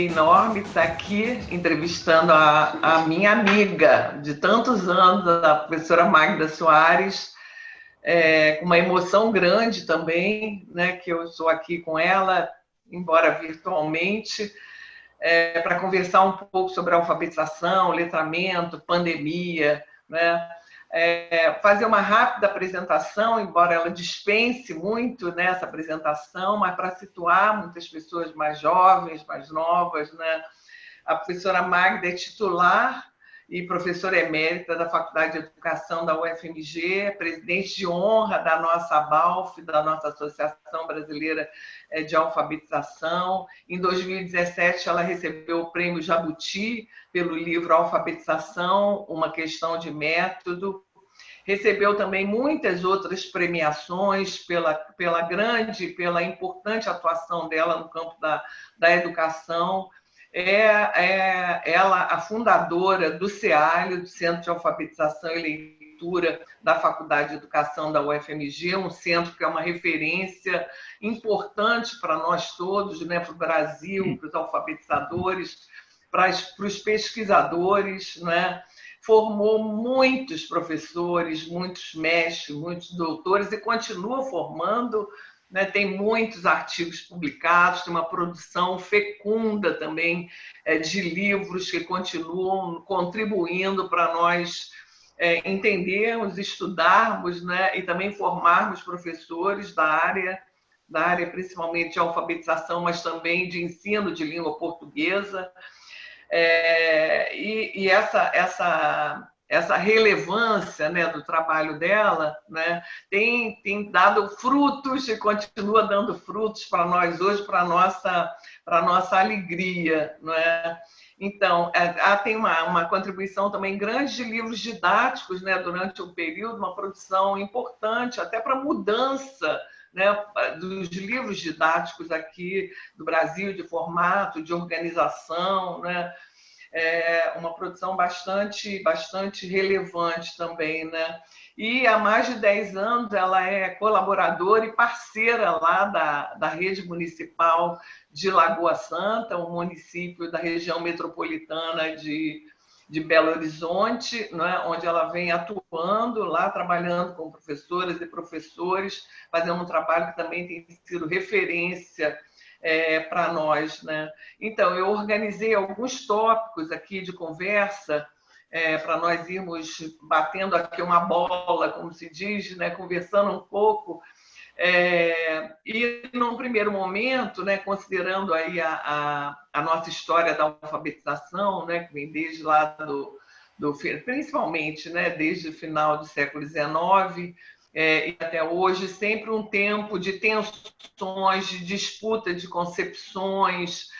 enorme estar aqui entrevistando a minha amiga de tantos anos, a professora Magda Soares, com uma emoção grande também, né, que eu estou aqui com ela, embora virtualmente, para conversar um pouco sobre alfabetização, letramento, pandemia, né? Fazer uma rápida apresentação, embora ela dispense muito nessa apresentação, mas para situar muitas pessoas mais jovens, mais novas, né? A professora Magda é titular e professora emérita da Faculdade de Educação da UFMG, presidente de honra da nossa ABALF, da nossa Associação Brasileira de Alfabetização. Em 2017, ela recebeu o Prêmio Jabuti pelo livro Alfabetização, uma questão de método. Recebeu também muitas outras premiações pela importante atuação dela no campo da educação. Ela a fundadora do CEALH, do Centro de Alfabetização e Leitura da Faculdade de Educação da UFMG, um centro que é uma referência importante para nós todos, né, para o Brasil, para os alfabetizadores, para os pesquisadores, né? Formou muitos professores, muitos mestres, muitos doutores e continua formando, né? Tem muitos artigos publicados, tem uma produção fecunda também de livros que continuam contribuindo para nós entendermos, estudarmos, né? E também formarmos professores da área principalmente de alfabetização, mas também de ensino de língua portuguesa. E essa relevância, né, do trabalho dela, né, tem dado frutos e continua dando frutos para nós hoje, para a nossa alegria, não é? Então, ela tem uma contribuição também grande de livros didáticos, né, durante o período, uma produção importante até para a mudança, né, dos livros didáticos aqui do Brasil, de formato, de organização, né? Uma produção bastante relevante também, né? E há mais de 10 anos ela é colaboradora e parceira lá da rede municipal de Lagoa Santa, um município da região metropolitana de Belo Horizonte, né, onde ela vem atuando lá, trabalhando com professoras e professores, fazendo um trabalho que também tem sido referência para nós, né? Então, eu organizei alguns tópicos aqui de conversa para nós irmos batendo aqui uma bola, como se diz, né, conversando um pouco. E, num primeiro momento, né, considerando aí a nossa história da alfabetização, né, que vem desde lá principalmente, né, desde o final do século XIX, e até hoje, sempre um tempo de tensões, de disputa de concepções,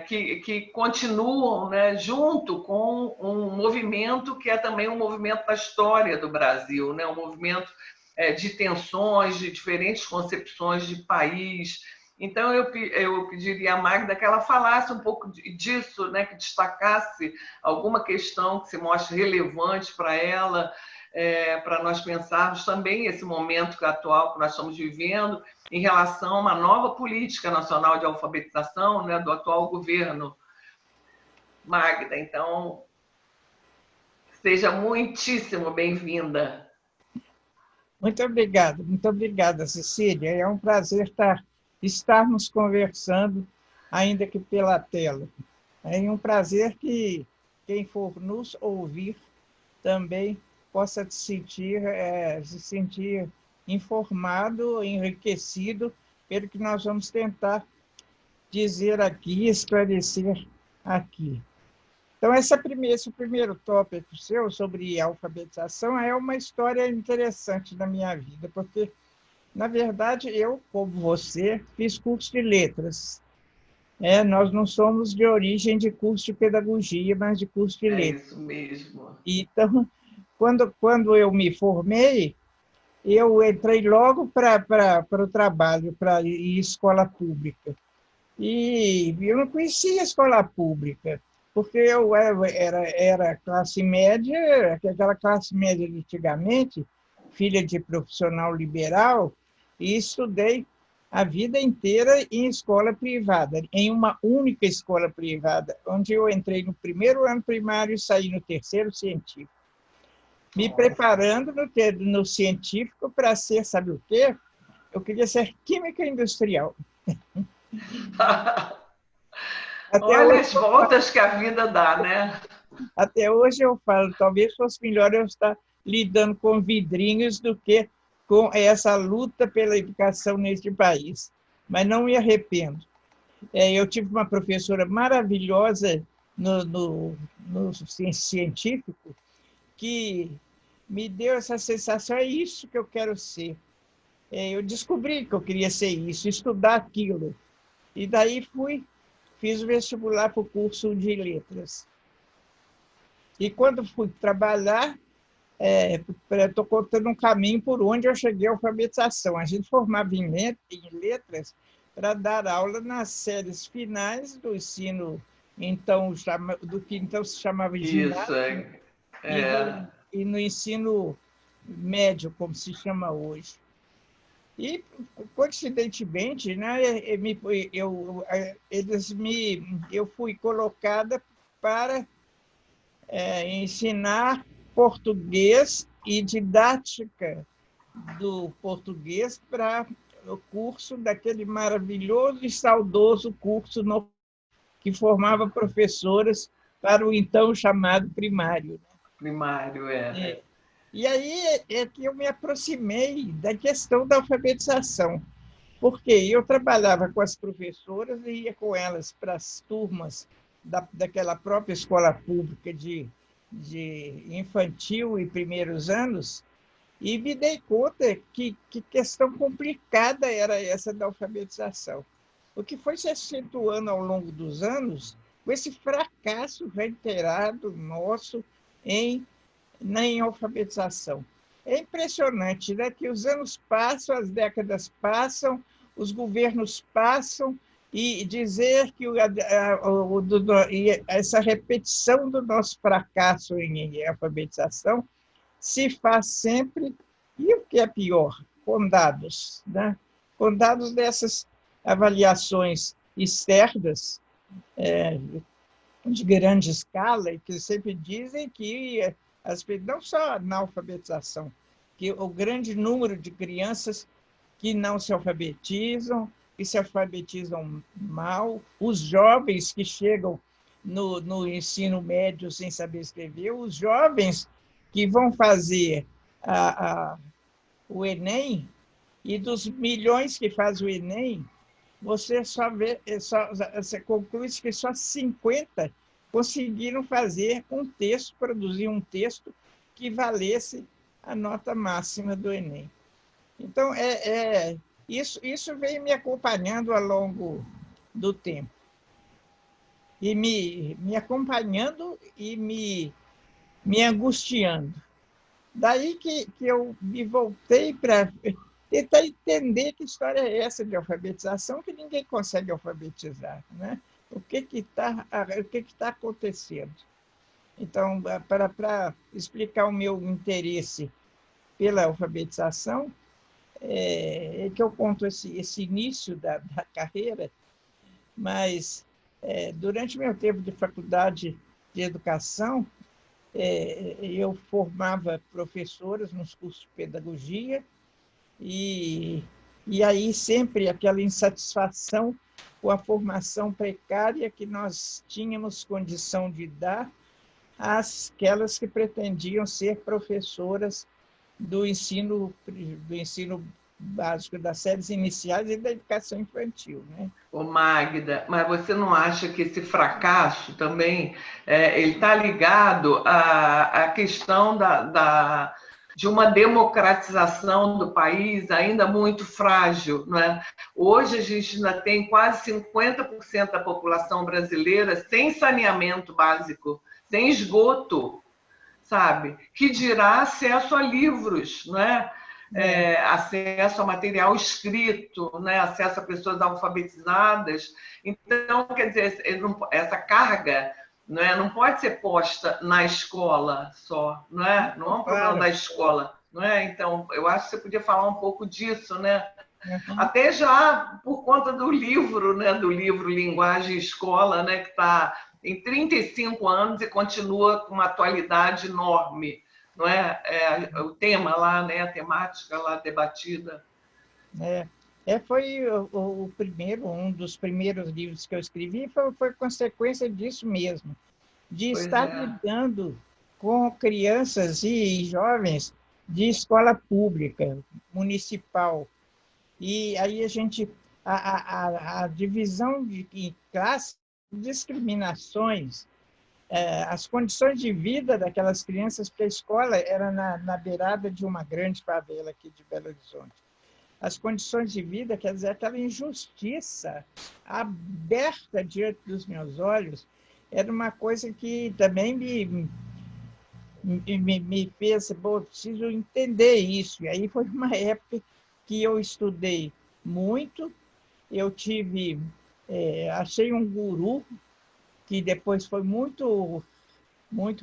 que continuam, né, junto com um movimento que é também um movimento da história do Brasil, né, um movimento de tensões, de diferentes concepções de país. Então, eu pediria à Magda que ela falasse um pouco disso, né, que destacasse alguma questão que se mostre relevante para ela, para nós pensarmos também esse momento atual que nós estamos vivendo em relação a uma nova política nacional de alfabetização, né, do atual governo. Magda, então, seja muitíssimo bem-vinda. Muito obrigada, Cecília. É um prazer estarmos conversando, ainda que pela tela. É um prazer que quem for nos ouvir também possa se sentir informado, enriquecido pelo que nós vamos tentar dizer aqui, esclarecer aqui. Então, esse primeiro tópico seu sobre alfabetização é uma história interessante na minha vida, porque, na verdade, eu, como você, fiz curso de letras. Nós não somos de origem de curso de pedagogia, mas de curso de letras. É isso mesmo. Então, quando eu me formei, eu entrei logo para o trabalho, para ir escola pública. E eu não conhecia a escola pública, porque eu era classe média, aquela classe média de antigamente, filha de profissional liberal, e estudei a vida inteira em escola privada, em uma única escola privada, onde eu entrei no primeiro ano primário e saí no terceiro científico, me preparando no científico para ser, sabe o quê? Eu queria ser química industrial. Até Olha hoje, as voltas que a vida dá, né? até hoje eu falo, talvez fosse melhor eu estar lidando com vidrinhos do que com essa luta pela educação neste país. Mas não me arrependo. Eu tive uma professora maravilhosa no científico que me deu essa sensação, é isso que eu quero ser. Eu descobri que eu queria ser isso, estudar aquilo. E daí fiz o vestibular para o curso de letras. E quando fui trabalhar, estou contando um caminho por onde eu cheguei à alfabetização. A gente formava em letras para dar aula nas séries finais do ensino, do que então se chamava Isso, ginásio, é. e, É. e no ensino médio, como se chama hoje. E, coincidentemente, né, eu fui colocada para ensinar português e didática do português para o curso daquele maravilhoso e saudoso curso que formava professoras para o então chamado primário. Primário, é. E aí é que eu me aproximei da questão da alfabetização, porque eu trabalhava com as professoras e ia com elas para as turmas daquela própria escola pública de infantil e primeiros anos, e me dei conta que questão complicada era essa da alfabetização. O que foi se acentuando ao longo dos anos com esse fracasso reiterado nosso em alfabetização. É impressionante, né, que os anos passam, as décadas passam, os governos passam, e dizer que essa repetição do nosso fracasso em alfabetização se faz sempre, e o que é pior, com dados, né? Com dados dessas avaliações externas, de grande escala, e que sempre dizem que, não só na alfabetização, que o grande número de crianças que não se alfabetizam, que se alfabetizam mal, os jovens que chegam no ensino médio sem saber escrever, os jovens que vão fazer o Enem, e dos milhões que fazem o Enem, você conclui que só 50 conseguiram fazer um texto, produzir um texto que valesse a nota máxima do Enem. Então, isso vem me acompanhando ao longo do tempo. E me acompanhando e me angustiando. Daí que eu me voltei para tentar entender que história é essa de alfabetização, que ninguém consegue alfabetizar, né? O que está acontecendo? Então, para explicar o meu interesse pela alfabetização, que eu conto esse início da carreira, mas durante meu tempo de faculdade de educação, eu formava professoras nos cursos de pedagogia, e aí sempre aquela insatisfação com a formação precária que nós tínhamos condição de dar àquelas que pretendiam ser professoras do ensino básico, das séries iniciais e da educação infantil, né? Ô Magda, mas você não acha que esse fracasso também ele está ligado à questão de uma democratização do país ainda muito frágil, não é? Hoje a gente ainda tem quase 50% da população brasileira sem saneamento básico, sem esgoto, sabe? Que dirá acesso a livros, não é? Acesso a material escrito, né? Acesso a pessoas alfabetizadas. Então, quer dizer, essa carga, não pode ser posta na escola só, não é um problema da escola. Não é? Então, eu acho que você podia falar um pouco disso, né? Uhum. Até já por conta do livro, né, do livro Linguagem e Escola, né, que está em 35 anos e continua com uma atualidade enorme, não é? O tema lá, né, a temática lá debatida. É, foi o primeiro, um dos primeiros livros que eu escrevi, foi consequência disso mesmo, de Pois estar é. lidando com crianças e jovens de escola pública, municipal. E aí a divisão de classe, discriminações, as condições de vida daquelas crianças, porque a escola era na beirada de uma grande favela aqui de Belo Horizonte. As condições de vida, quer dizer, aquela injustiça aberta diante dos meus olhos, era uma coisa que também me fez, bom, eu preciso entender isso. E aí foi uma época que eu estudei muito, eu achei um guru, que depois foi muito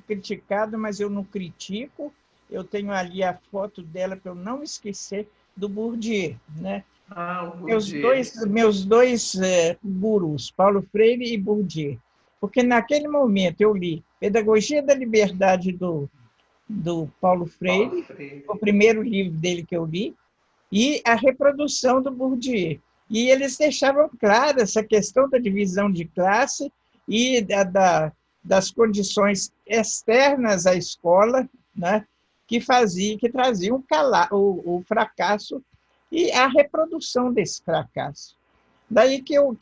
criticado, mas eu não critico. Eu tenho ali a foto dela para eu não esquecer, do Bourdieu, né? Ah, o Meus Bourdieu. dois, meus dois gurus, Paulo Freire e Bourdieu. Porque naquele momento eu li Pedagogia da Liberdade do Paulo Paulo Freire, o Freire. primeiro livro dele que eu li, e a reprodução do Bourdieu. E eles deixavam clara essa questão da divisão de classe e das condições externas à escola, né, que traziam o fracasso e a reprodução desse fracasso. Daí que eu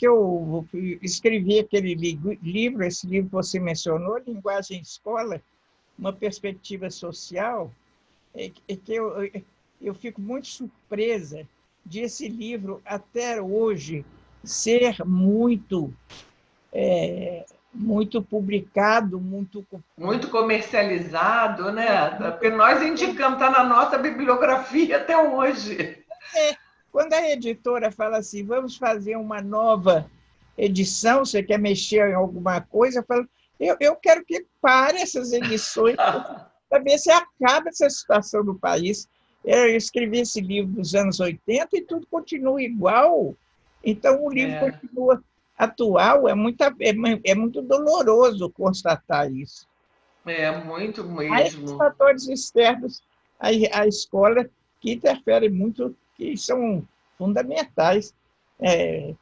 escrevi aquele livro, esse livro que você mencionou, Linguagem e Escola, uma perspectiva social, que eu fico muito surpresa de esse livro, até hoje, ser muito publicado, Muito comercializado, né? Porque nós indicamos, está na nossa bibliografia até hoje. Quando a editora fala assim, vamos fazer uma nova edição, você quer mexer em alguma coisa, eu falo, eu quero que pare essas edições para ver se acaba essa situação no país. Eu escrevi esse livro nos anos 80 e tudo continua igual. Então, o livro É, continua atual. É muito doloroso constatar isso. muito Há esses mesmo. fatores externos à escola que interferem muito, que são fundamentais é,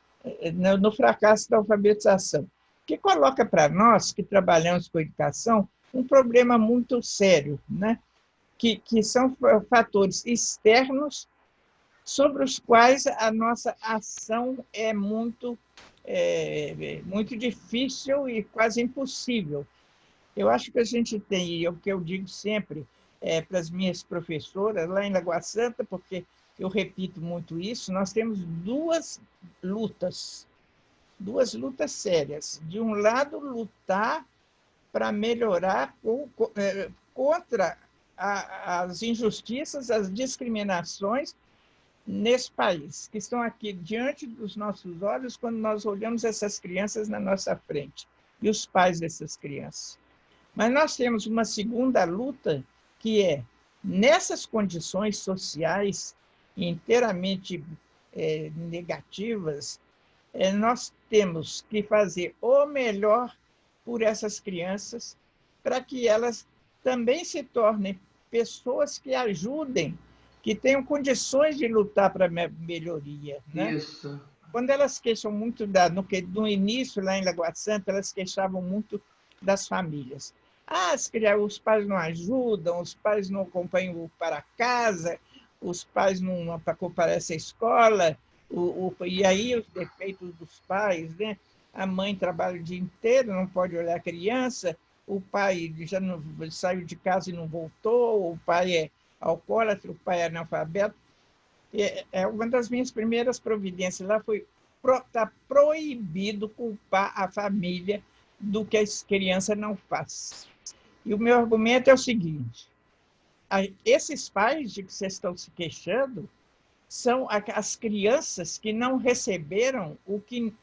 no fracasso da alfabetização, que coloca para nós, que trabalhamos com educação, um problema muito sério, né? que são fatores externos sobre os quais a nossa ação muito difícil e quase impossível. Eu acho que a gente tem, e é o que eu digo sempre para as minhas professoras lá em Lagoa Santa, porque eu repito muito isso, nós temos duas lutas sérias. De um lado, lutar para melhorar contra as injustiças, as discriminações nesse país, que estão aqui diante dos nossos olhos quando nós olhamos essas crianças na nossa frente, e os pais dessas crianças. Mas nós temos uma segunda luta, que é, nessas condições sociais inteiramente negativas, nós temos que fazer o melhor por essas crianças, para que elas também se tornem pessoas que ajudem, que tenham condições de lutar para a melhoria, né? Isso. Quando elas queixam muito, no início, lá em Lagoa Santa, elas queixavam muito das famílias. Os pais não ajudam, os pais não acompanham para casa, os pais não comparecem à escola, e aí os defeitos dos pais, né? A mãe trabalha o dia inteiro, não pode olhar a criança, o pai já não, saiu de casa e não voltou, o pai é alcoólatra, o pai é analfabeto. Uma das minhas primeiras providências lá foi está proibido culpar a família do que a criança não faz. E o meu argumento é o seguinte: esses pais de que vocês estão se queixando são as crianças que não receberam o que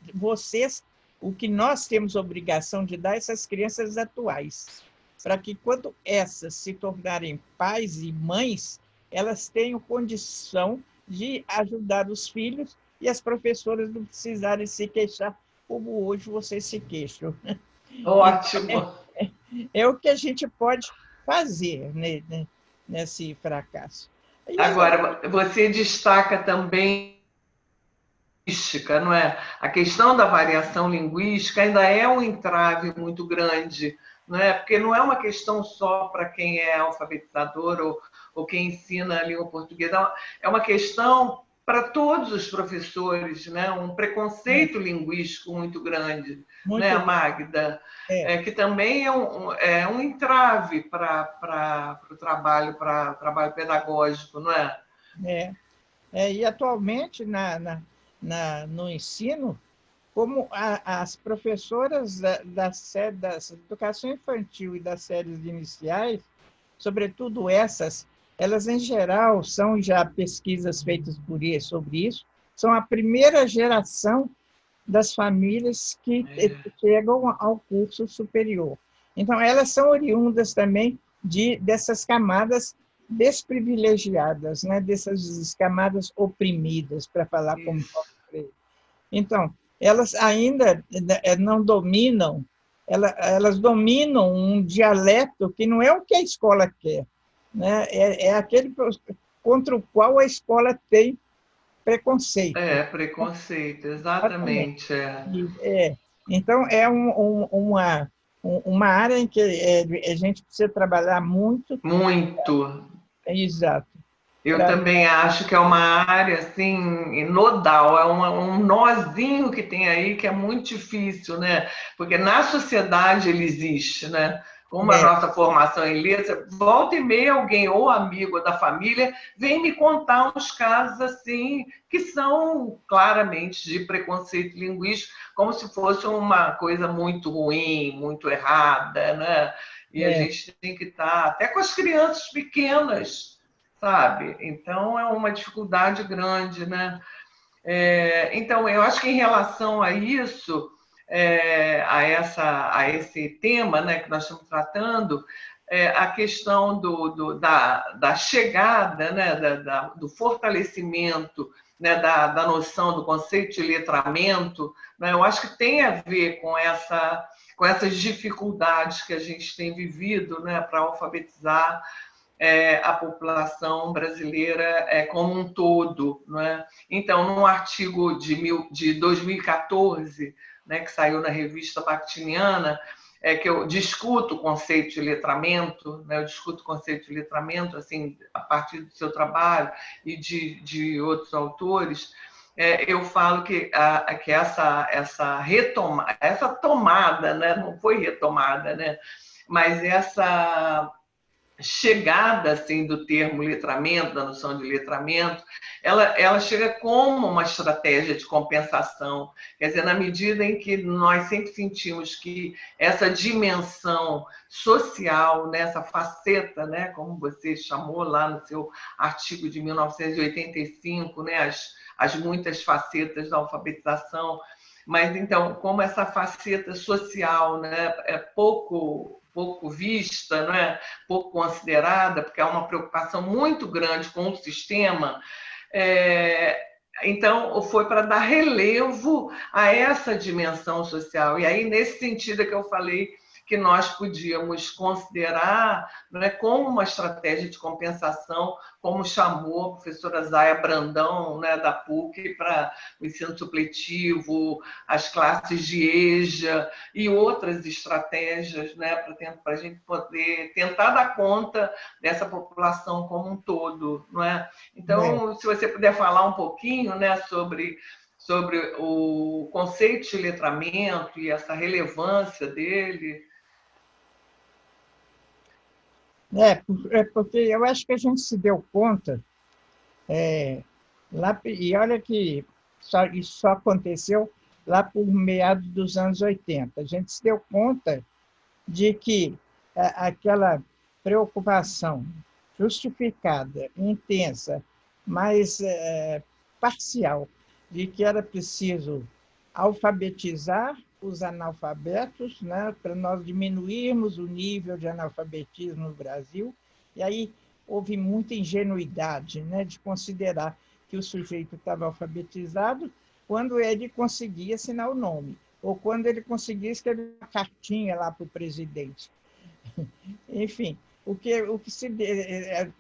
nós temos obrigação de dar a essas crianças atuais, para que quando essas se tornarem pais e mães, elas tenham condição de ajudar os filhos e as professoras não precisarem se queixar como hoje vocês se queixam. Ótimo. É o que a gente pode fazer nesse fracasso. Agora, você destaca também linguística, não é? A questão da variação linguística ainda é um entrave muito grande, não é? Porque não é uma questão só para quem é alfabetizador ou quem ensina a língua portuguesa, é uma questão para todos os professores, né? Um preconceito linguístico muito grande, né, muito Magda? é, Que também é um entrave para o trabalho pedagógico, não é? é, e atualmente no ensino, como as professoras das educação infantil e das séries iniciais, sobretudo essas, elas em geral são já pesquisas feitas sobre isso, são a primeira geração das famílias que chegam ao curso superior. Então, elas são oriundas também dessas camadas desprivilegiadas, né? Dessas camadas oprimidas, para falar como Paulo Freire. Então, elas ainda não dominam, elas dominam um dialeto que não é o que a escola quer, né? É aquele contra o qual a escola tem preconceito. Preconceito, Exatamente. exatamente. Então, é uma área em que a gente precisa trabalhar muito. Muito. Exato. Eu Pra, também acho que é uma área assim nodal, é um nozinho que tem aí que é muito difícil, né? Porque na sociedade ele existe, né? Como a é, nossa formação em letras, volta e meia alguém ou amigo da família vem me contar uns casos assim que são claramente de preconceito linguístico, como se fosse uma coisa muito ruim, muito errada, né? E a é, gente tem que estar até com as crianças pequenas, sabe? Então é uma dificuldade grande, né? Então, eu acho que em relação a isso, a esse tema, né, que nós estamos tratando, a questão da chegada, né, do fortalecimento, né, da noção do conceito de letramento, né, eu acho que tem a ver com essas dificuldades que a gente tem vivido, né, para alfabetizar a população brasileira como um todo. Não é? Então, num artigo de 2014, né, que saiu na revista Bactiniana, que eu discuto o conceito de letramento, né, eu discuto o conceito de letramento assim, a partir do seu trabalho e de outros autores, eu falo que essa tomada, né, não foi retomada, né, mas essa chegada assim do termo letramento, da noção de letramento, ela chega como uma estratégia de compensação. Quer dizer, na medida em que nós sempre sentimos que essa dimensão social, né, essa faceta, né, como você chamou lá no seu artigo de 1985, né, as muitas facetas da alfabetização, mas então, como essa faceta social, né, é pouco vista, não é? Pouco considerada, porque há uma preocupação muito grande com o sistema, então foi para dar relevo a essa dimensão social. E aí, nesse sentido é que eu falei que nós podíamos considerar, né, como uma estratégia de compensação, como chamou a professora Zaya Brandão, né, da PUC, para o ensino supletivo, as classes de EJA e outras estratégias, né, para a gente poder tentar dar conta dessa população como um todo, não é? Então, se você puder falar um pouquinho, né, sobre o conceito de letramento e essa relevância dele. Porque eu acho que a gente se deu conta, e olha que isso só aconteceu lá por meados dos anos 80. A gente se deu conta de que aquela preocupação justificada, intensa, mas parcial, de que era preciso alfabetizar os analfabetos, né, para nós diminuirmos o nível de analfabetismo no Brasil. E aí houve muita ingenuidade, né, de considerar que o sujeito estava alfabetizado quando ele conseguia assinar o nome, ou quando ele conseguia escrever uma cartinha lá para o presidente. Enfim,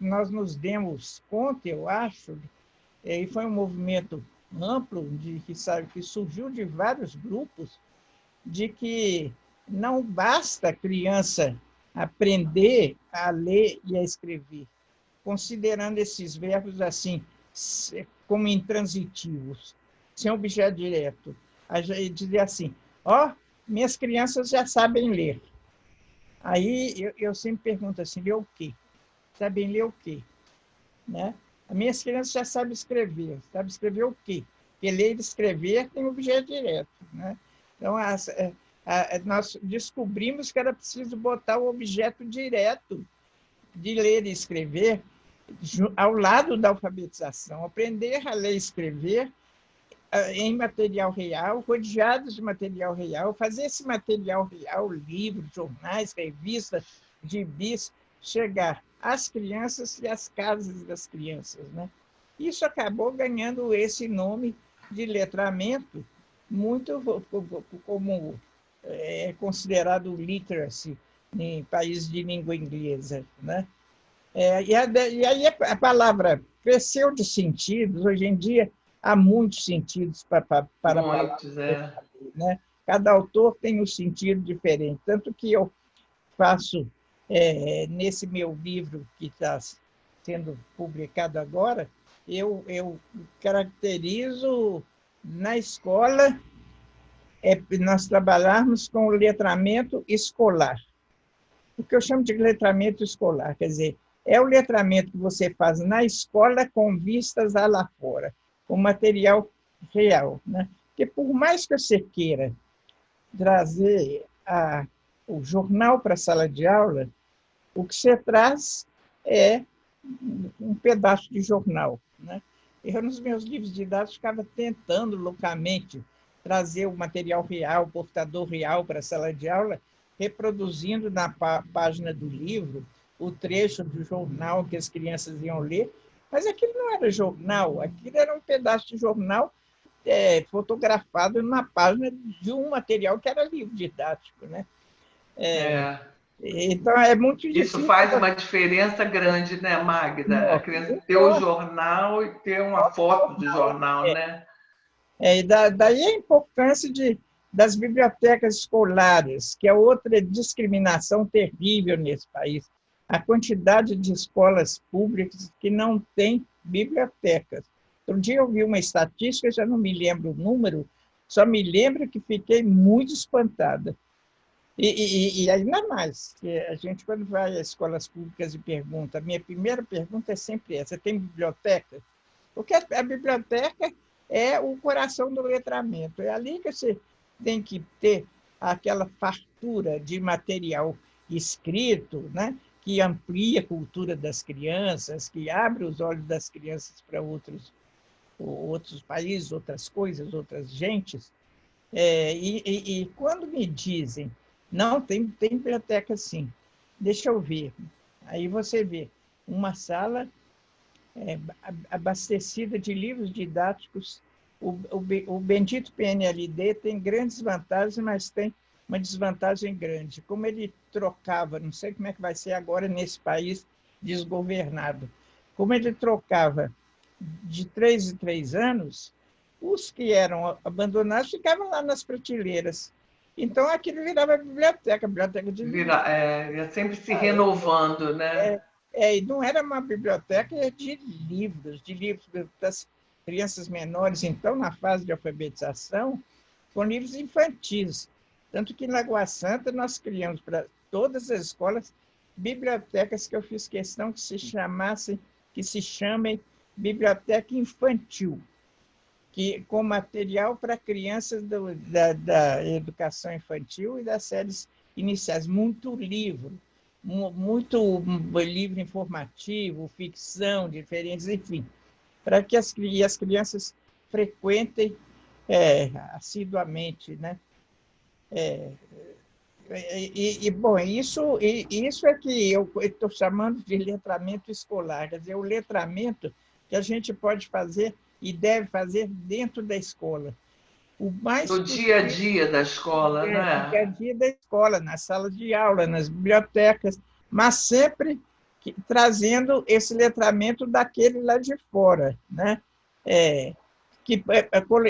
nós nos demos conta, eu acho, e foi um movimento amplo que surgiu de vários grupos, de que não basta a criança aprender a ler e a escrever, considerando esses verbos assim, como intransitivos, sem objeto direto. A gente dizer assim, ó, minhas crianças já sabem ler. Aí eu sempre pergunto assim, ler o quê? Sabem ler o quê? Né? As minhas crianças já sabem escrever. Sabem escrever o quê? Porque ler e escrever tem objeto direto. Né? Então, nós descobrimos que era preciso botar o objeto direto de ler e escrever ao lado da alfabetização. Aprender a ler e escrever em material real, rodeados de material real, fazer esse material real, livros, jornais, revistas, gibis, chegar às crianças e às casas das crianças. Né? Isso acabou ganhando esse nome de letramento, muito como é considerado literacy em países de língua inglesa. Né? E aí a palavra cresceu de sentidos, hoje em dia há muitos sentidos para a palavra. Né? Cada autor tem um sentido diferente, tanto que eu faço, nesse meu livro que está sendo publicado agora, eu caracterizo na escola, nós trabalharmos com o letramento escolar. O que eu chamo de letramento escolar, quer dizer, é o letramento que você faz na escola com vistas a lá fora, com material real. Né? Porque por mais que você queira trazer o jornal para a sala de aula, o que você traz é um pedaço de jornal. Né? Eu, nos meus livros didáticos, ficava tentando loucamente trazer o material real, o portador real para a sala de aula, reproduzindo na página do livro o trecho do jornal que as crianças iam ler, mas aquilo não era jornal, aquilo era um pedaço de jornal fotografado na página de um material que era livro didático. Né? Então, é muito difícil. Isso faz uma diferença grande, né, Magda? A criança ter o jornal e ter uma foto do jornal, né? Daí a importância das bibliotecas escolares, que é outra discriminação terrível nesse país. A quantidade de escolas públicas que não têm bibliotecas. Outro dia eu vi uma estatística, já não me lembro o número, só me lembro que fiquei muito espantada. E ainda mais, que a gente, quando vai às escolas públicas e pergunta, a minha primeira pergunta é sempre essa: tem biblioteca? Porque a biblioteca é o coração do letramento. É ali que você tem que ter aquela fartura de material escrito, né? Que amplia a cultura das crianças, que abre os olhos das crianças para outros países, outras coisas, outras gentes. E quando me dizem, não, tem biblioteca sim, deixa eu ver. Aí você vê uma sala abastecida de livros didáticos. O bendito PNLD tem grandes vantagens, mas tem uma desvantagem grande. Como ele trocava, não sei como é que vai ser agora nesse país desgovernado, como ele trocava de 3 em 3 anos, os que eram abandonados ficavam lá nas prateleiras. Então, aquilo virava biblioteca de livros. Ia sempre se renovando, né? E não era uma biblioteca de livros das crianças menores, então, na fase de alfabetização, com livros infantis. Tanto que, em Lagoa Santa, nós criamos para todas as escolas bibliotecas que eu fiz questão que se chamem biblioteca infantil, com material para crianças da educação infantil e das séries iniciais. Muito livro informativo, ficção, diferentes, enfim, para que as crianças frequentem assiduamente. Né? Bom, isso é que eu estou chamando de letramento escolar. Quer dizer, o letramento que a gente pode fazer e deve fazer dentro da escola. O mais No dia a possível, dia da escola, não no dia a é? dia da escola, nas salas de aula, nas bibliotecas, mas sempre trazendo esse letramento daquele lá de fora, né? Que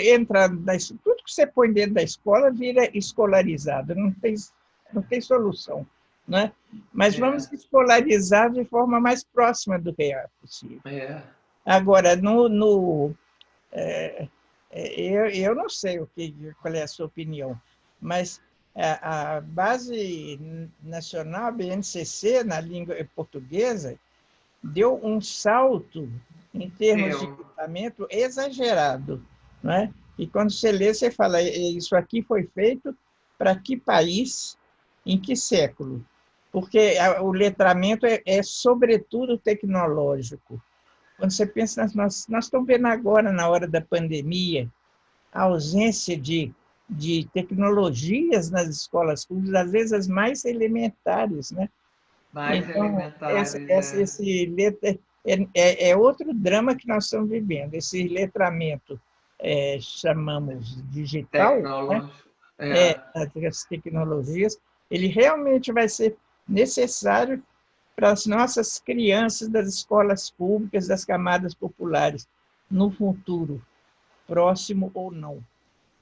entra tudo que você põe dentro da escola vira escolarizado, não tem solução, né? Mas É, vamos escolarizar de forma mais próxima do real possível. é. Agora, eu não sei qual é a sua opinião, mas a Base Nacional, a BNCC, na língua portuguesa, deu um salto em termos de Deu. equipamento exagerado. Não é? E quando você lê, você fala, isso aqui foi feito para que país, em que século? Porque o letramento sobretudo, tecnológico. Quando você pensa, nós estamos vendo agora, na hora da pandemia, a ausência de tecnologias nas escolas públicas, às vezes as mais elementares, né? Mais Então, elementares, esse é outro drama que nós estamos vivendo. Esse letramento, chamamos digital, né? tecnológico. É. As tecnologias, ele realmente vai ser necessário para as nossas crianças das escolas públicas, das camadas populares, no futuro, próximo ou não.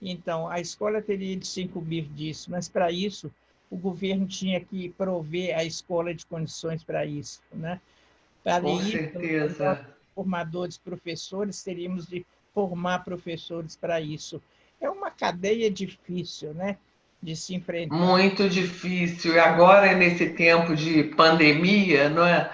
Então, a escola teria de se incumbir disso, mas para isso o governo tinha que prover a escola de condições para isso, né? Para Com isso, nós, certeza. formadores, professores, teríamos de formar professores para isso. É uma cadeia difícil, né, de se enfrentar. Muito difícil. E agora, nesse tempo de pandemia, não é?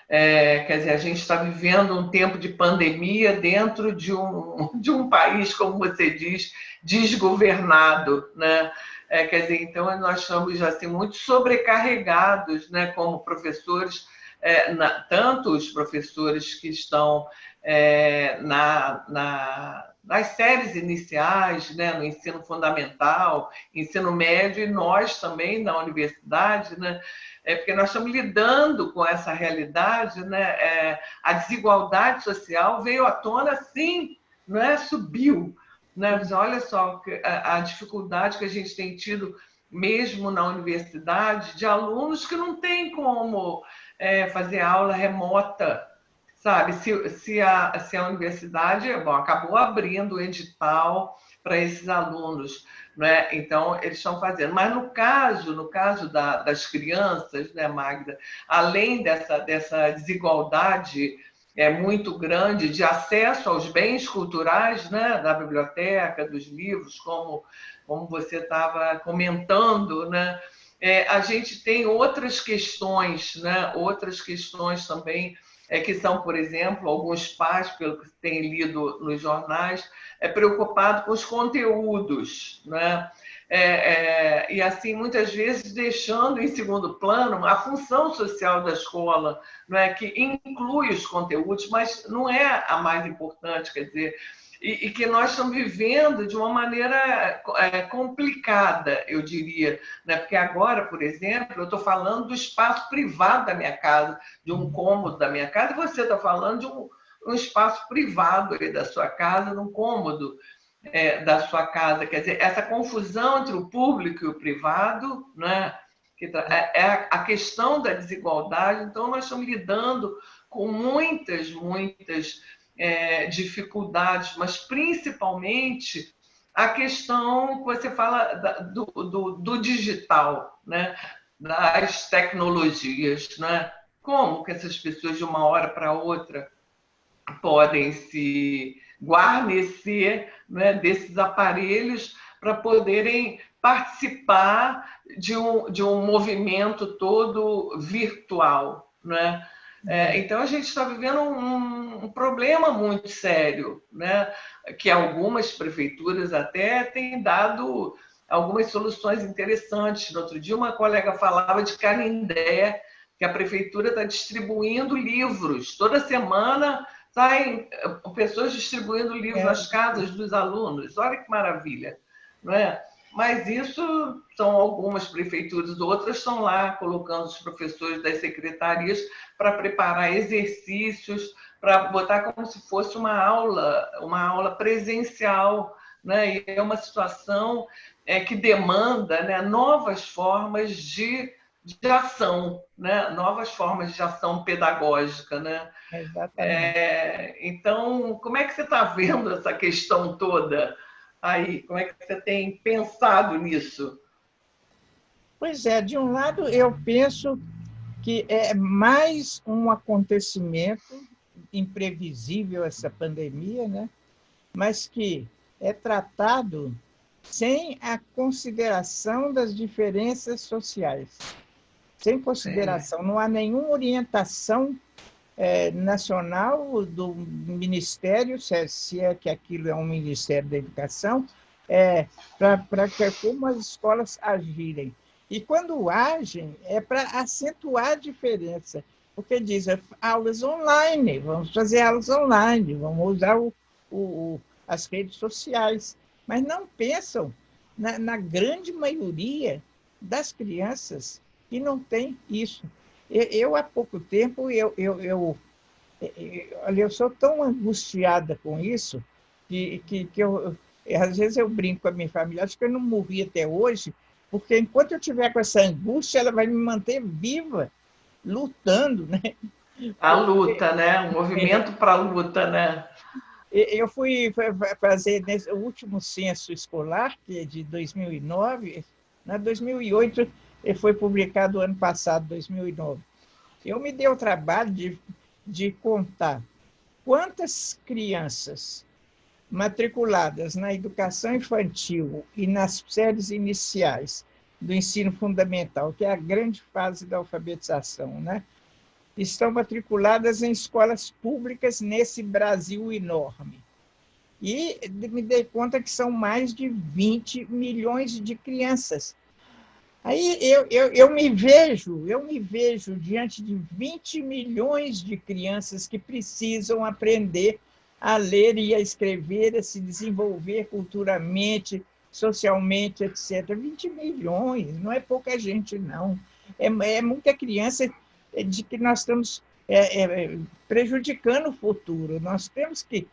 Quer dizer, a gente está vivendo um tempo de pandemia dentro de um país, como você diz, desgovernado, né? Quer dizer, então nós estamos assim, muito sobrecarregados, né, como professores, tanto os professores que estão nas séries iniciais, né, no ensino fundamental, ensino médio, e nós também na universidade, né? Porque nós estamos lidando com essa realidade, né? A desigualdade social veio à tona, sim, não é? Subiu. Né? Olha só a dificuldade que a gente tem tido, mesmo na universidade, de alunos que não têm como fazer aula remota, sabe? Se a universidade acabou abrindo o edital para esses alunos, né? Então eles estão fazendo. Mas no caso das crianças, né, Magda, além dessa desigualdade muito grande de acesso aos bens culturais, né, da biblioteca, dos livros, como você estava comentando, né? A gente tem outras questões, né? Outras questões também que são, por exemplo, alguns pais, pelo que tem lido nos jornais, preocupados com os conteúdos, né? E assim, muitas vezes deixando em segundo plano a função social da escola, não é, que inclui os conteúdos, mas não é a mais importante, quer dizer, e que nós estamos vivendo de uma maneira complicada, eu diria, né? Porque agora, por exemplo, eu estou falando do espaço privado da minha casa, de um cômodo da minha casa, e você está falando de um espaço privado aí da sua casa, de um cômodo da sua casa. Quer dizer, essa confusão entre o público e o privado, né? A questão da desigualdade. Então, nós estamos lidando com muitas dificuldades, mas principalmente a questão que você fala do digital, né? Das tecnologias, né? Como que essas pessoas de uma hora para outra podem se guarnecer, né, desses aparelhos para poderem participar de um movimento todo virtual, né? Então a gente está vivendo um problema muito sério, né? Que algumas prefeituras até têm dado algumas soluções interessantes. No outro dia uma colega falava de Canindé, que a prefeitura está distribuindo livros toda semana. Saem pessoas distribuindo livros nas casas dos alunos. Olha que maravilha, não é? Mas isso são algumas prefeituras, outras estão lá colocando os professores das secretarias para preparar exercícios para botar como se fosse uma aula presencial, né? E é uma situação que demanda, né, novas formas de ação, né? Novas formas de ação pedagógica, né? Exatamente. Então, como é que você está vendo essa questão toda aí? Como é que você tem pensado nisso? Pois é, de um lado, eu penso que é mais um acontecimento imprevisível essa pandemia, né? Mas que é tratado sem a consideração das diferenças sociais. Sem Sim. consideração, não há nenhuma orientação nacional do Ministério, se é que aquilo é um Ministério da Educação, para como as escolas agirem. E quando agem, é para acentuar a diferença, porque dizem aulas online, vamos fazer aulas online, vamos usar as redes sociais, mas não pensam na grande maioria das crianças que não tem isso. Há pouco tempo, olha, eu sou tão angustiada com isso que às vezes eu brinco com a minha família, acho que eu não morri até hoje, porque enquanto eu tiver com essa angústia, ela vai me manter viva, lutando, né? A luta, né? O movimento para a luta, né? Eu fui fazer o último censo escolar, que é de 2009, na 2008, ele foi publicado ano passado, 2009. Eu me dei o trabalho de contar quantas crianças matriculadas na educação infantil e nas séries iniciais do ensino fundamental, que é a grande fase da alfabetização, né? Estão matriculadas em escolas públicas nesse Brasil enorme. E me dei conta que são mais de 20 milhões de crianças. Aí eu me vejo diante de 20 milhões de crianças que precisam aprender a ler e a escrever, a se desenvolver culturalmente, socialmente, etc. 20 milhões, não é pouca gente, não. É muita criança de que nós estamos prejudicando o futuro. Nós temos que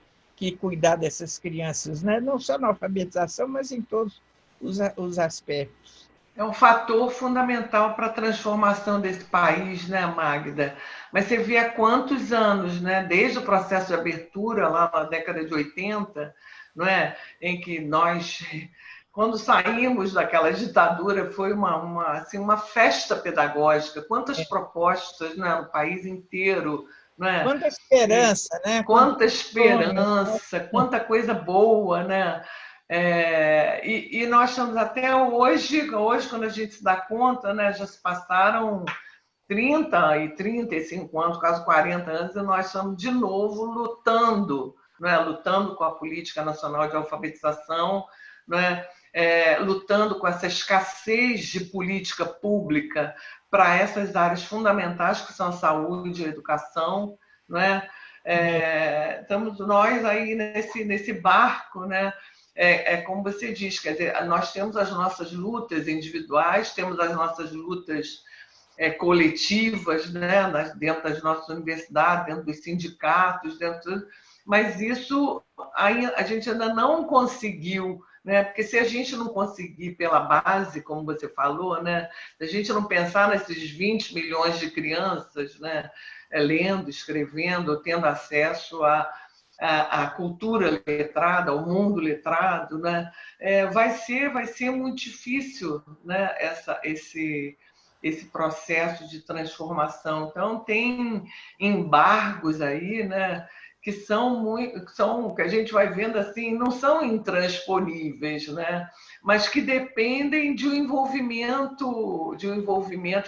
cuidar dessas crianças, né? Não só na alfabetização, mas em todos os aspectos. É um fator fundamental para a transformação desse país, né, Magda? Mas você vê há quantos anos, né, desde o processo de abertura, lá na década de 80, não é? Em que nós, quando saímos daquela ditadura, foi assim, uma festa pedagógica. Quantas propostas, né, no país inteiro, não é? Quanta E esperança, né? Quantos quanta sonhos. esperança, quanta coisa boa, né? E nós estamos até hoje, quando a gente se dá conta, né, já se passaram 30 e 35 anos, quase 40 anos, e nós estamos de novo lutando, né, lutando com a Política Nacional de Alfabetização, né, lutando com essa escassez de política pública para essas áreas fundamentais que são a saúde e a educação, né? Estamos nós aí nesse barco, né? Como você diz, quer dizer, nós temos as nossas lutas individuais, temos as nossas lutas coletivas, né, dentro das nossas universidades, dentro dos sindicatos, mas isso a gente ainda não conseguiu, né? Porque se a gente não conseguir pela base, como você falou, né, se a gente não pensar nesses 20 milhões de crianças, né, lendo, escrevendo, tendo acesso à cultura letrada, ao mundo letrado, né? Vai ser muito difícil, né? Esse processo de transformação. Então, tem embargos aí, né? Que que a gente vai vendo assim, não são intransponíveis, né? Mas que dependem de um envolvimento,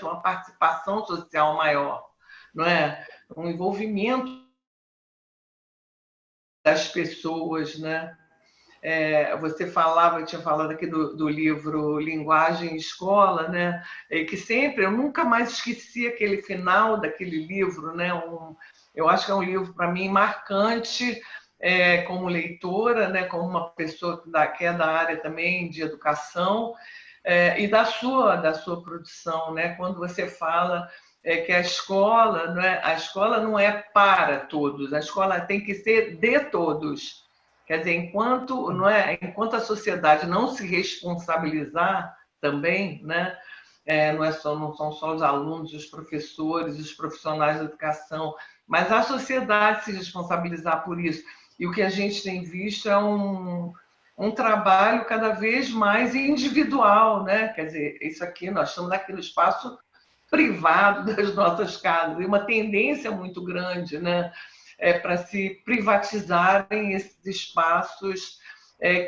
uma participação social maior, não é? Um envolvimento das pessoas, né? Você tinha falado aqui do livro Linguagem e Escola, né? Que sempre, eu nunca mais esqueci aquele final daquele livro, né? Eu acho que é um livro, para mim, marcante como leitora, né? Como uma pessoa que é da área também de educação, e da sua produção, né? Quando você fala é que a escola não é para todos, a escola tem que ser de todos. Quer dizer, enquanto a sociedade não se responsabilizar também, né, não são só os alunos, os professores, os profissionais da educação, mas a sociedade se responsabilizar por isso. E o que a gente tem visto é um trabalho cada vez mais individual, né? Quer dizer, isso aqui, nós estamos aqui no espaço privado das nossas casas, e uma tendência muito grande, né? Para se privatizarem esses espaços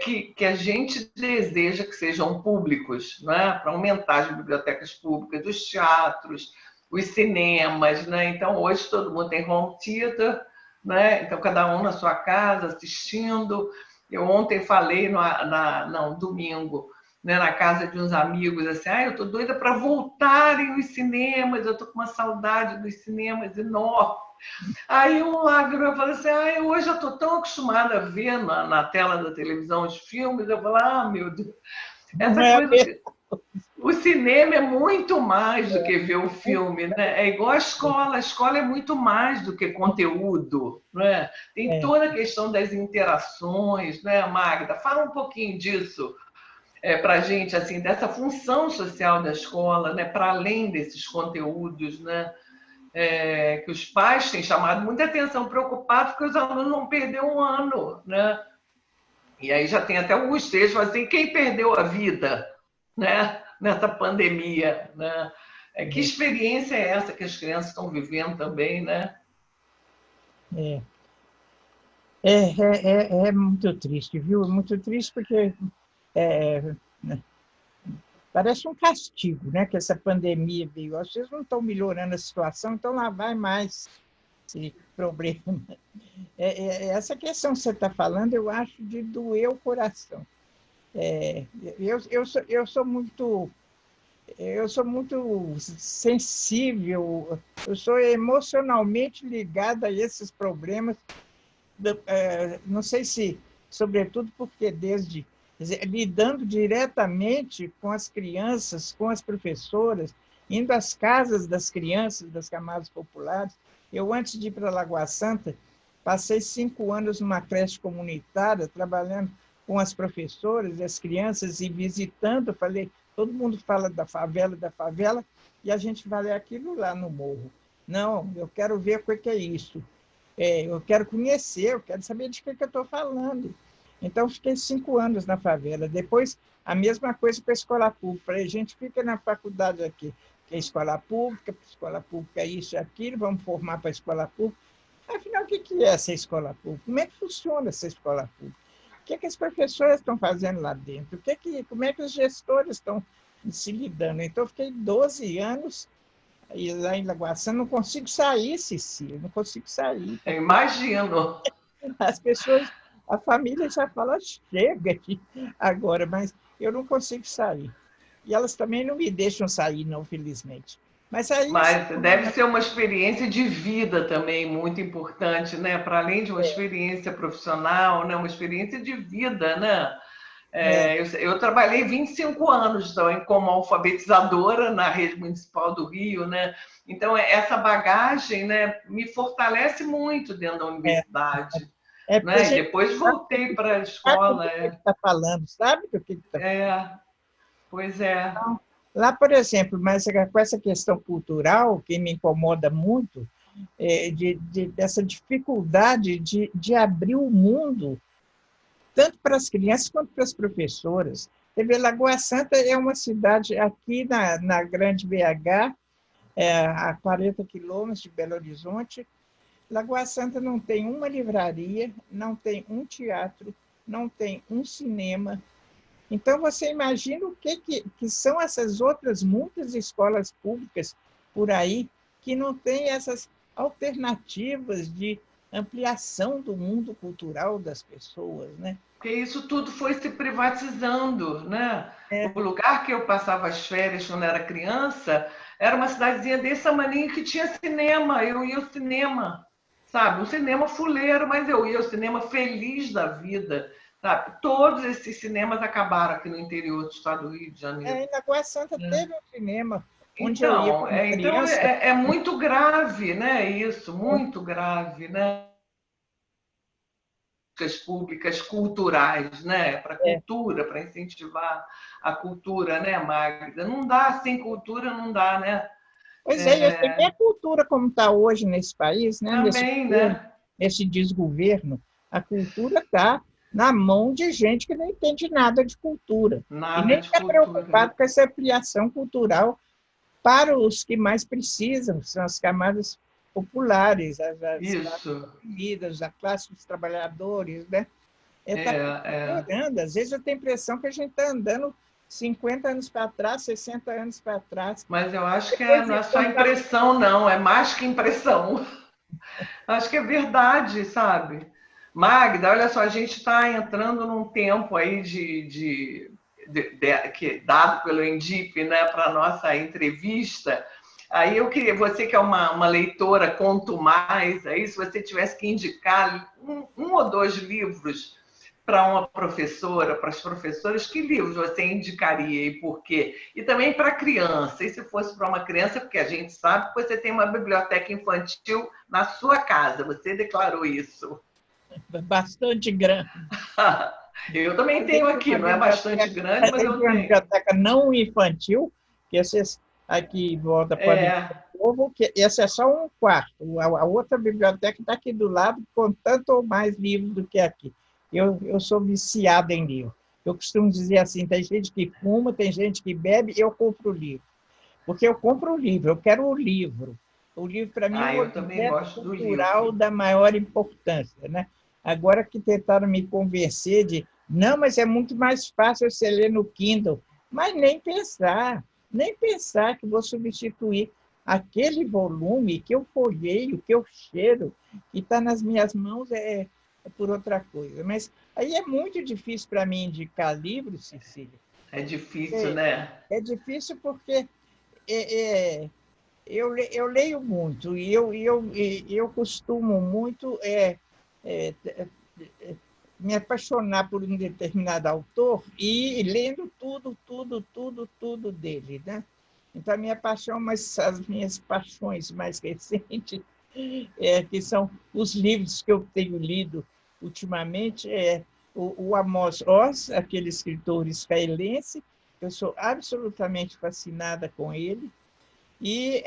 que a gente deseja que sejam públicos, né? Para aumentar as bibliotecas públicas, os teatros, os cinemas, né? Então, hoje todo mundo tem home theater, né? Então, cada um na sua casa, assistindo. Eu ontem falei, não, domingo, né, na casa de uns amigos, assim, eu estou doida para voltarem os cinemas, eu estou com uma saudade dos cinemas enorme. Aí um lá virou e falou assim, hoje eu estou tão acostumada a ver na tela da televisão os filmes, eu falo, meu Deus, essa coisa... O cinema é muito mais do que ver o filme, né? É igual a escola é muito mais do que conteúdo, né? Tem toda a questão das interações, né, Magda? Fala um pouquinho disso para a gente, assim, dessa função social da escola, né? Para além desses conteúdos, né? Que os pais têm chamado muita atenção, preocupados que os alunos vão perder um ano, né? E aí já tem até alguns textos assim, quem perdeu a vida, né? Nessa pandemia, né? Que experiência é essa que as crianças estão vivendo também, né? É muito triste, viu? Muito triste porque né, parece um castigo, né? Que essa pandemia veio. Vocês não estão melhorando a situação, então lá vai mais esse problema. Essa questão que você está falando, eu acho de doer o coração. Eu sou muito sensível, eu sou emocionalmente ligada a esses problemas. Não sei se, sobretudo porque lidando diretamente com as crianças, com as professoras, indo às casas das crianças, das camadas populares. Eu, antes de ir para Lagoa Santa, passei 5 anos numa creche comunitária, trabalhando com as professoras e as crianças e visitando. Falei, todo mundo fala da favela, e a gente vai ler aquilo lá no morro. Não, eu quero ver o que é isso. Eu quero conhecer, eu quero saber de que eu estou falando. Então, fiquei 5 anos na favela. Depois, a mesma coisa com a escola pública. A gente fica na faculdade aqui, que é escola pública é isso e aquilo, vamos formar para a escola pública. Afinal, o que é essa escola pública? Como é que funciona essa escola pública? O que as professoras estão fazendo lá dentro? Como é que os gestores estão se lidando? Então, eu fiquei 12 anos e lá em Lagoa Santa, não consigo sair, Cecília, não consigo sair. Eu imagino. As pessoas, a família já fala, chega aqui agora, mas eu não consigo sair. E elas também não me deixam sair, não, felizmente. Mas deve ser uma experiência de vida também muito importante, né? Para além de uma experiência profissional, né? Uma experiência de vida, né? Eu trabalhei 25 anos também como alfabetizadora na rede municipal do Rio, né? Então, essa bagagem, né, me fortalece muito dentro da universidade. Né? E depois voltei para a escola. Sabe do que está falando, sabe do que está falando. Pois é. Então, lá, por exemplo, mas com essa questão cultural, que me incomoda muito, dessa dificuldade de abrir o mundo, tanto para as crianças quanto para as professoras. Você vê, Lagoa Santa é uma cidade aqui na Grande BH, a 40 quilômetros de Belo Horizonte. Lagoa Santa não tem uma livraria, não tem um teatro, não tem um cinema. Então, você imagina o que são essas outras muitas escolas públicas por aí que não têm essas alternativas de ampliação do mundo cultural das pessoas, né? Porque isso tudo foi se privatizando, né? O lugar que eu passava as férias quando era criança era uma cidadezinha desse tamanho que tinha cinema. Eu ia ao cinema, sabe? Um cinema fuleiro, mas eu ia ao cinema feliz da vida, sabe? Todos esses cinemas acabaram aqui no interior do estado do Rio de Janeiro. Em Lagoa Santa teve um cinema onde eu ia como Então criança. é muito grave, né? Isso, muito grave, né? Políticas públicas culturais, né? Para a É, cultura, para incentivar a cultura, né, Magda? Não dá, sem cultura não dá, né? pois é, e você vê a cultura como está hoje nesse país, né? Nesse Também, governo, né? nesse desgoverno, a cultura está na mão de gente que não entende nada de cultura e Nada nem de está cultura. preocupado com essa ampliação cultural para os que mais precisam, que são as camadas populares, as classes Isso. oprimidas, a classe dos trabalhadores, né? Está É. piorando. Às vezes eu tenho a impressão que a gente está andando 50 anos para trás, 60 anos para trás. Mas eu acho que Depois não é eles só vão estar... impressão, não, é mais que impressão. Acho que é verdade, sabe? Magda, olha só, a gente está entrando num tempo aí que dado pelo Endip, né, para a nossa entrevista. Aí eu queria, você que é uma leitora, conto mais, aí se você tivesse que indicar um ou dois livros para uma professora, para as professoras, que livros você indicaria e por quê? E também para criança, e se fosse para uma criança, porque a gente sabe que você tem uma biblioteca infantil na sua casa, você declarou isso. bastante grande. Eu também tenho Além de aqui, uma não é bastante biblioteca, grande, mas além de eu uma tenho. biblioteca não infantil, que esses aqui em volta podem ver É, o povo, que esse é só um quarto. A outra biblioteca está aqui do lado, com tanto ou mais livros do que aqui. Eu sou viciado em livro. Eu costumo dizer assim, tem gente que fuma, tem gente que bebe, eu compro livro. Porque eu compro o livro, eu quero o livro. O livro, para mim, é um eu também objeto gosto do cultural livro. da maior importância, né? Agora que tentaram me convencer de, não, mas é muito mais fácil você ler no Kindle. Mas nem pensar que vou substituir aquele volume que eu folheio, que eu cheiro, que está nas minhas mãos é por outra coisa. Mas aí é muito difícil para mim indicar livros, Cecília. É difícil, É, né? é difícil porque eu leio muito e eu costumo muito é, me apaixonar por um determinado autor e ir lendo tudo dele, né? Então, a minha paixão, mas as minhas paixões mais recentes, que são os livros que eu tenho lido ultimamente, o Amos Oz, aquele escritor israelense, eu sou absolutamente fascinada com ele, e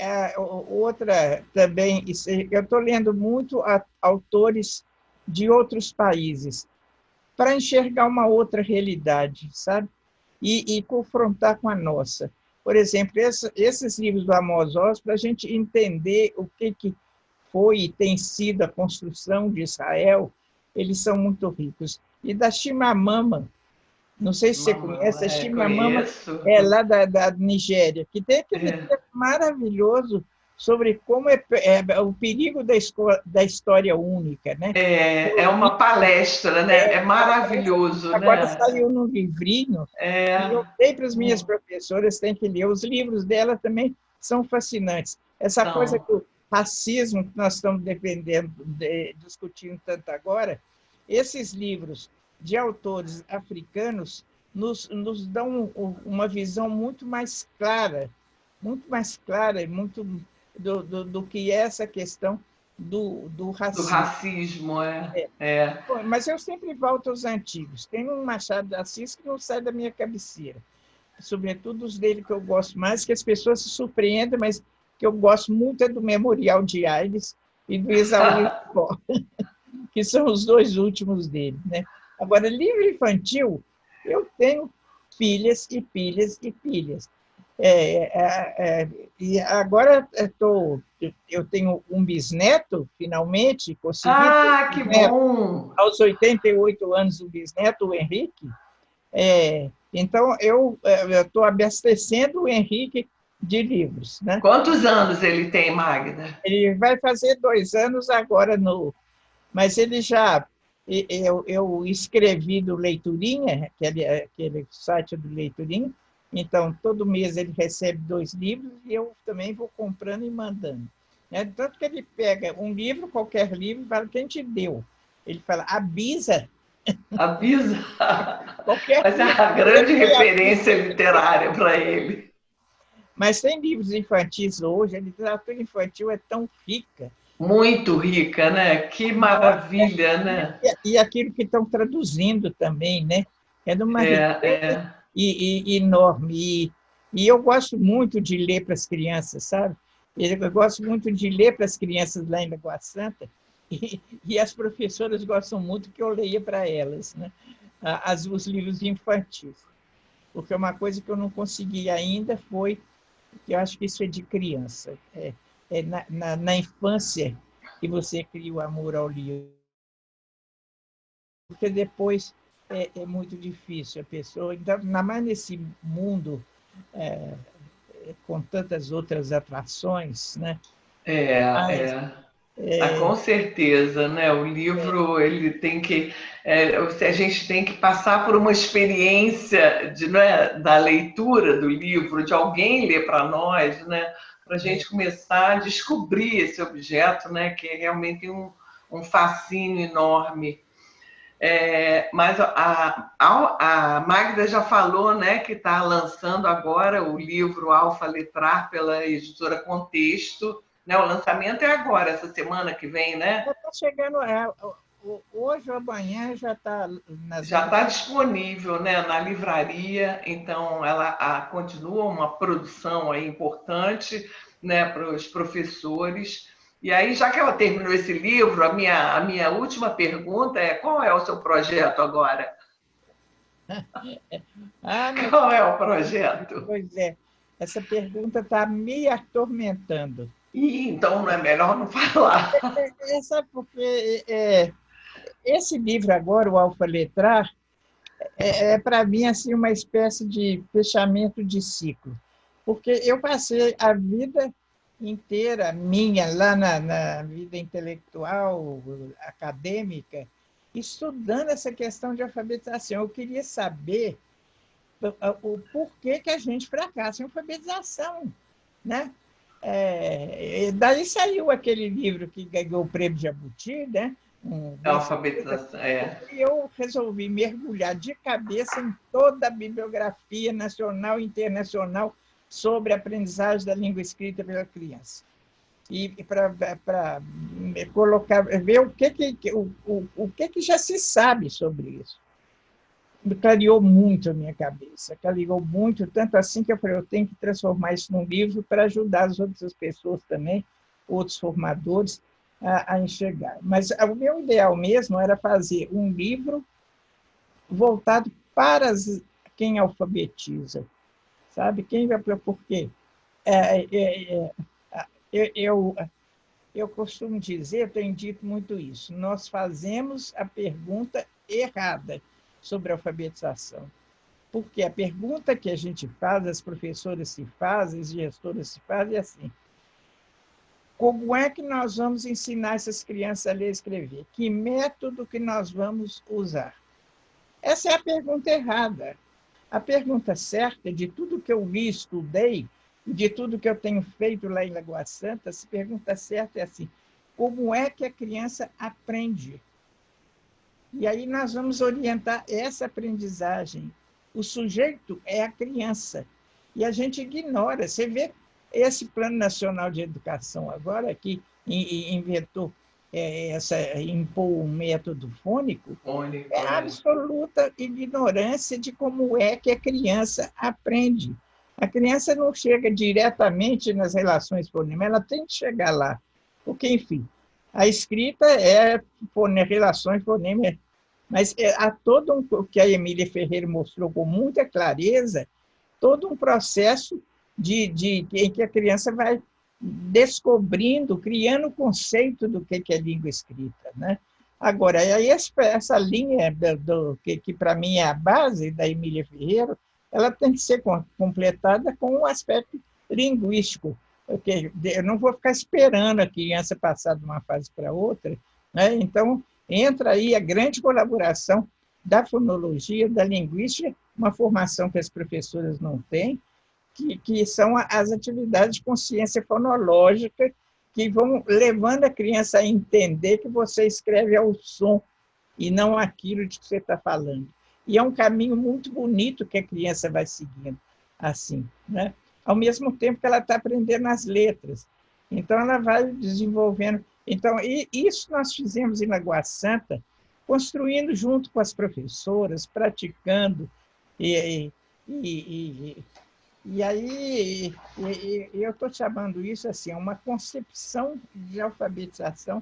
outra também, eu estou lendo muito autores de outros países, para enxergar uma outra realidade, sabe? E confrontar com a nossa. Por exemplo, esses livros do Amos Oz, para a gente entender o que foi e tem sido a construção de Israel, eles são muito ricos. E da Chimamanda, não sei se você conhece, a Chimamanda Conheço. é lá da Nigéria, que tem aquele É. texto maravilhoso sobre como é o perigo da história única, né? É uma palestra, né? É maravilhoso, Agora né? saiu num livrinho, e eu É. dei para as minhas professoras, tem que ler. Os livros dela também são fascinantes. Essa coisa São. do racismo que nós estamos discutindo tanto agora, esses livros de autores africanos nos dão uma visão muito mais clara, muito do que é essa questão do Do racismo. racismo, é. Bom, mas eu sempre volto aos antigos. Tem um Machado de Assis que não sai da minha cabeceira. Sobretudo os dele que eu gosto mais, que as pessoas se surpreendem, mas que eu gosto muito é do Memorial de Aires e do Esaú Pó, que são os dois últimos dele, né? Agora, livro infantil, eu tenho pilhas e pilhas e pilhas. E agora eu tenho um bisneto, finalmente, consegui ter um Que bisneto bom! aos 88 anos, o bisneto, o Henrique. Então, eu estou abastecendo o Henrique de livros, né? Quantos anos ele tem, Magda? Ele vai fazer 2 anos agora, mas ele já... Eu escrevi do Leiturinha, aquele site do Leiturinha, então, todo mês ele recebe 2 livros e eu também vou comprando e mandando. Tanto que ele pega um livro, qualquer livro, e fala, quem te deu? Ele fala, Bisa. Avisa. Qualquer Mas é livro a dele grande foi Bisa. referência literária para ele. Mas tem livros infantis hoje, a literatura infantil é tão rica. Muito rica, né? Que maravilha, né? E aquilo que estão traduzindo também, né? É de uma É, riqueza é. enorme. E eu gosto muito de ler para as crianças, sabe? Eu gosto muito de ler para as crianças lá em Lagoa Santa, e as professoras gostam muito que eu leia para elas, né? Os livros infantis. Porque uma coisa que eu não consegui ainda foi, que eu acho que isso é de criança, na infância que você cria o amor ao livro, porque depois é muito difícil a pessoa, ainda mais nesse mundo é, com tantas outras atrações, né? É, Mas, é. Ah, com certeza, né? O livro ele tem que, a gente tem que passar por uma experiência de, né, da leitura do livro, de alguém ler para nós, né? Para a gente começar a descobrir esse objeto, né? Que realmente tem um fascínio enorme. Mas a Magda já falou, né, que está lançando agora o livro Alfa Letrar pela editora Contexto. Né, o lançamento é agora, essa semana que vem, né? já está chegando, hoje ou amanhã já está nas Já está livrarias. disponível, né, na livraria, então ela continua uma produção aí importante, né, para os professores. E aí, já que ela terminou esse livro, a minha última pergunta é: qual é o seu projeto agora? Ah, meu Qual é o filho, projeto? pois é, essa pergunta está me atormentando. Ih, então não é melhor não falar. Sabe por quê? Esse livro agora, o Alfa Letrar, para mim assim uma espécie de fechamento de ciclo, porque eu passei a vida inteira minha lá na vida intelectual, acadêmica, estudando essa questão de alfabetização. Eu queria saber o porquê que a gente fracassa em alfabetização, né? Daí saiu aquele livro que ganhou o prêmio Jabuti, né? A alfabetização, E eu resolvi mergulhar de cabeça em toda a bibliografia nacional e internacional sobre a aprendizagem da língua escrita pela criança. E para colocar, ver o que já se sabe sobre isso. Clareou muito a minha cabeça, clareou muito, tanto assim que eu falei, eu tenho que transformar isso num livro para ajudar as outras pessoas também, outros formadores, a enxergar. Mas o meu ideal mesmo era fazer um livro voltado para quem alfabetiza, sabe? Quem vai para por quê? É, é, é, eu, eu, eu costumo dizer, eu tenho dito muito isso, nós fazemos a pergunta errada sobre a alfabetização. Porque a pergunta que a gente faz, as professoras se fazem, as gestoras se fazem, é assim: como é que nós vamos ensinar essas crianças a ler e escrever? Que método que nós vamos usar? Essa é a pergunta errada. A pergunta certa, de tudo que eu li, estudei, de tudo que eu tenho feito lá em Lagoa Santa, a pergunta certa é assim: como é que a criança aprende? E aí nós vamos orientar essa aprendizagem. O sujeito é a criança. E a gente ignora. Você vê esse Plano Nacional de Educação agora, que inventou impor um método fônico, é único, absoluta ignorância de como é que a criança aprende. A criança não chega diretamente nas relações fonéticas, ela tem que chegar lá. Porque, enfim, a escrita é relações fonêmicas, mas há todo o que a Emília Ferreira mostrou com muita clareza, todo um processo em que a criança vai descobrindo, criando o conceito do que é língua escrita, né? Agora, aí essa linha que para mim é a base da Emília Ferreira, ela tem que ser completada com um aspecto linguístico, porque eu não vou ficar esperando a criança passar de uma fase para outra, né? Então, entra aí a grande colaboração da fonologia, da linguística, uma formação que as professoras não têm, que são as atividades de consciência fonológica, que vão levando a criança a entender que você escreve ao som e não aquilo de que você está falando. E é um caminho muito bonito que a criança vai seguindo assim, né? ao mesmo tempo que ela está aprendendo as letras. Então, ela vai desenvolvendo. Então, isso nós fizemos em Lagoa Santa, construindo junto com as professoras, praticando, e, e, e aí eu estou chamando isso assim, uma concepção de alfabetização.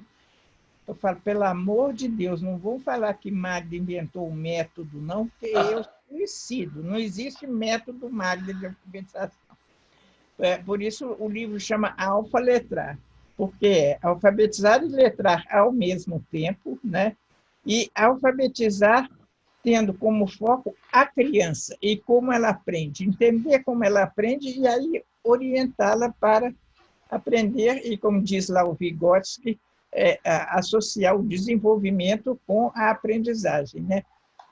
Eu falo, pelo amor de Deus, não vou falar que Magda inventou o método, não, porque eu suicido. Não existe método Magda de alfabetização. Por isso o livro chama Alfa-Letrar, porque é alfabetizar e letrar ao mesmo tempo, né? E alfabetizar tendo como foco a criança e como ela aprende, entender como ela aprende e aí orientá-la para aprender e, como diz lá o Vygotsky, associar o desenvolvimento com a aprendizagem, né?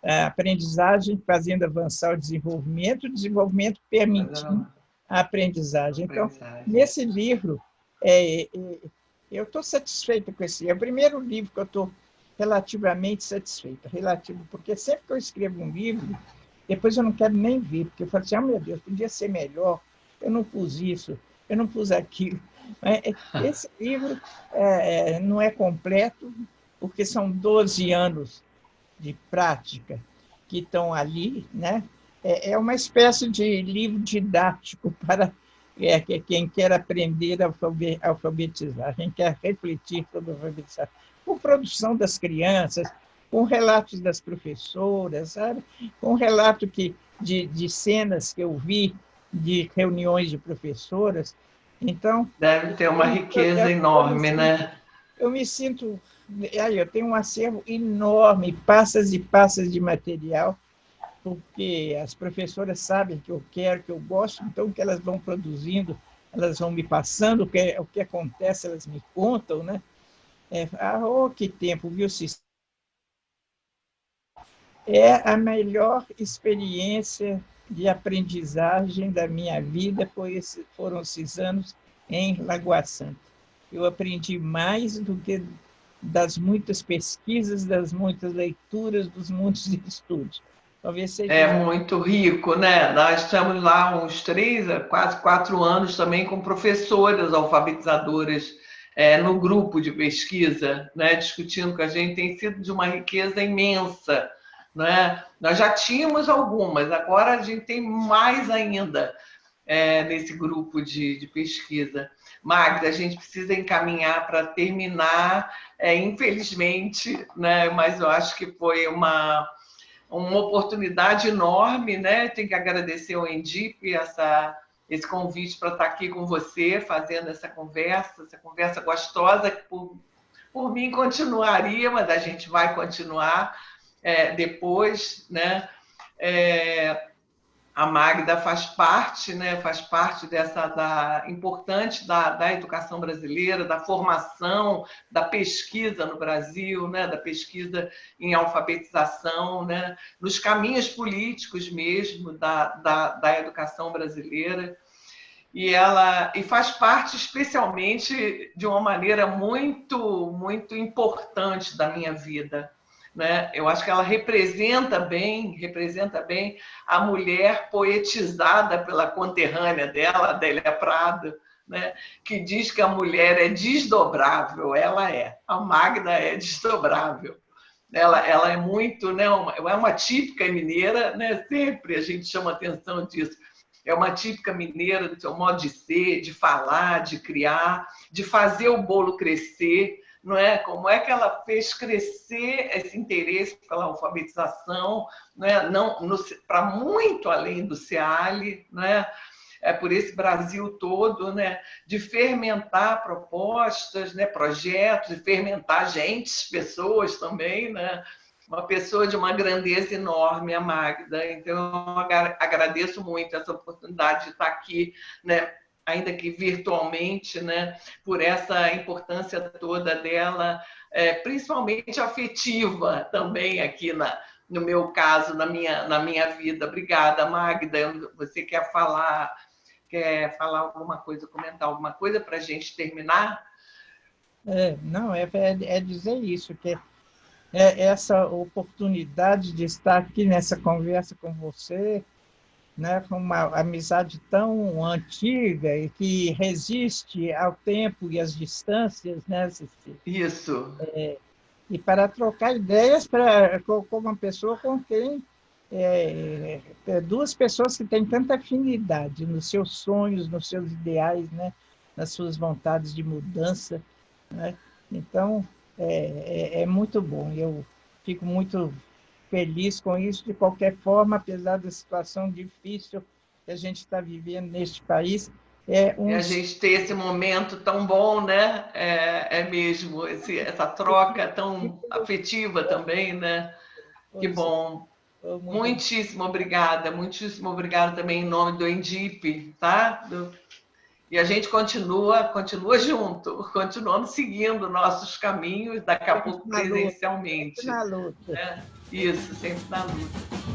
A aprendizagem fazendo avançar o desenvolvimento permitindo a aprendizagem. Então, nesse livro, eu estou satisfeita com esse. É o primeiro livro que eu estou relativamente satisfeita, porque sempre que eu escrevo um livro, depois eu não quero nem ver, porque eu falo assim, meu Deus, podia ser melhor, eu não pus isso, eu não pus aquilo. Esse livro não é completo, porque são 12 anos de prática que estão ali, né? É uma espécie de livro didático para quem quer aprender a alfabetizar, quem quer refletir sobre a alfabetização, com produção das crianças, com relatos das professoras, sabe? Com relato de cenas que eu vi de reuniões de professoras. Então, deve ter uma riqueza enorme, né? Eu me sinto. Aí, eu tenho um acervo enorme, passas e passas de material, porque as professoras sabem que eu quero, que eu gosto, então o que elas vão produzindo, elas vão me passando, o que acontece, elas me contam, né? Que tempo, viu, Cis? É a melhor experiência de aprendizagem da minha vida, foram esses anos em Lagoa Santa. Eu aprendi mais do que das muitas pesquisas, das muitas leituras, dos muitos estudos. Talvez seja. É muito rico, né? Nós estamos lá uns 3 a quase 4 anos também com professoras alfabetizadoras no grupo de pesquisa, né? Discutindo com a gente, tem sido de uma riqueza imensa, né? Nós já tínhamos algumas, agora a gente tem mais ainda nesse grupo de pesquisa. Magda, a gente precisa encaminhar para terminar, infelizmente, né? Mas eu acho que foi uma oportunidade enorme, né? Tenho que agradecer ao Endip esse convite para estar aqui com você, fazendo essa conversa gostosa, que por mim continuaria, mas a gente vai continuar depois, né? A Magda faz parte, né? Faz parte importante da educação brasileira, da formação, da pesquisa no Brasil, né? Da pesquisa em alfabetização, né? Nos caminhos políticos mesmo da educação brasileira. E faz parte especialmente de uma maneira muito, muito importante da minha vida. Né? Eu acho que ela representa bem a mulher poetizada pela conterrânea dela, Adélia Prado, né? Que diz que a mulher é desdobrável. Ela é. A Magda é desdobrável. Ela é muito, né? É uma típica mineira, né? Sempre a gente chama atenção disso. É uma típica mineira do seu modo de ser, de falar, de criar, de fazer o bolo crescer. Não é? Como é que ela fez crescer esse interesse pela alfabetização, né? Para muito além do SEALI, né? Por esse Brasil todo, né? De fermentar propostas, né? Projetos, de fermentar pessoas também, né? Uma pessoa de uma grandeza enorme, a Magda. Então, eu agradeço muito essa oportunidade de estar aqui, né? Ainda que virtualmente, né, por essa importância toda dela, principalmente afetiva também aqui no meu caso, na minha vida. Obrigada, Magda. Você quer falar alguma coisa, comentar alguma coisa para a gente terminar? Não, dizer isso, que essa oportunidade de estar aqui nessa conversa com você, né, com uma amizade tão antiga e que resiste ao tempo e às distâncias, né, Cecília? Isso. E para trocar ideias com uma pessoa com quem duas pessoas que têm tanta afinidade nos seus sonhos, nos seus ideais, né, nas suas vontades de mudança, né? Então, é muito bom. Eu fico muito feliz com isso, de qualquer forma, apesar da situação difícil que a gente está vivendo neste país. E a gente ter esse momento tão bom, né? É mesmo, essa troca tão afetiva também, né? Que bom. Muitíssimo obrigada também em nome do Endip, tá? E a gente continua junto, continuamos seguindo nossos caminhos, daqui a pouco presencialmente. Sempre na luta. Né? Isso, sempre na luta.